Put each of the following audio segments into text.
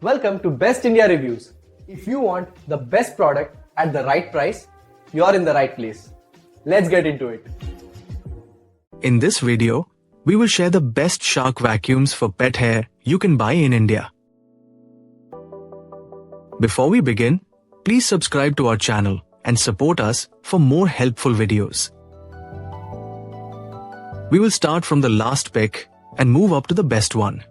Welcome to Best India Reviews. If you want the best product at the right price, you're in the right place. Let's get into it. In this video, we will share the best shark vacuums for pet hair you can buy in India. Before we begin, please subscribe to our channel and support us for more helpful videos. We will start from the last pick and move up to the best one.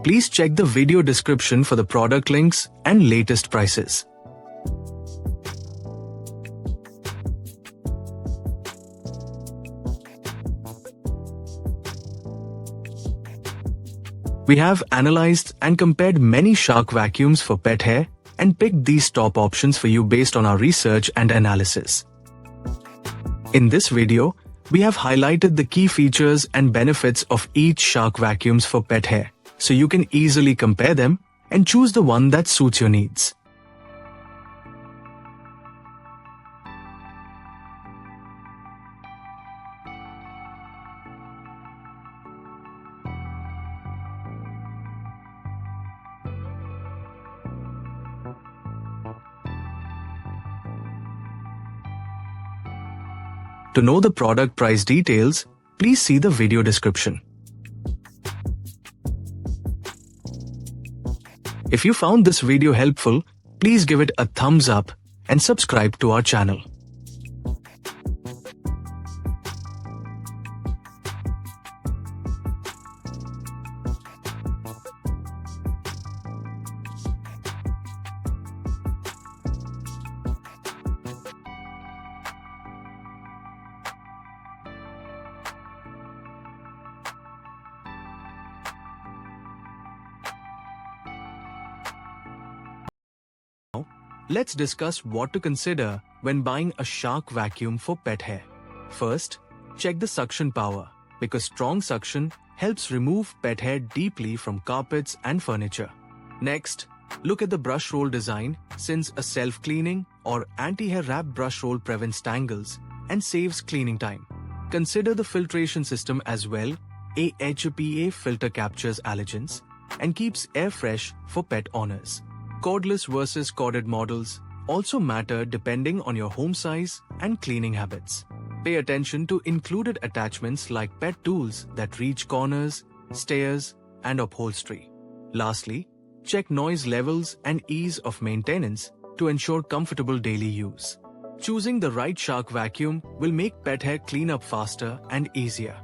Please check the video description for the product links and latest prices. We have analyzed and compared many shark vacuums for pet hair and picked these top options for you based on our research and analysis. In this video, we have highlighted the key features and benefits of each shark vacuums for pet hair, so you can easily compare them and choose the one that suits your needs. To know the product price details, please see the video description. If you found this video helpful, please give it a thumbs up and subscribe to our channel. Let's discuss what to consider when buying a shark vacuum for pet hair. First, check the suction power, because strong suction helps remove pet hair deeply from carpets and furniture. Next, look at the brush roll design, since a self-cleaning or anti-hair wrap brush roll prevents tangles and saves cleaning time. Consider the filtration system as well. 𝗖𝗵𝗽𝗀𝗏 filter captures allergens and keeps air fresh for pet owners. Cordless versus corded models also matter depending on your home size and cleaning habits. Pay attention to included attachments like pet tools that reach corners, stairs, and upholstery. Lastly, check noise levels and ease of maintenance to ensure comfortable daily use. Choosing the right shark vacuum will make pet hair cleanup faster and easier.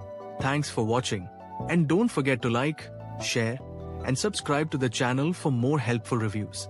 Thanks for watching, and don't forget to like, share, and subscribe to the channel for more helpful reviews.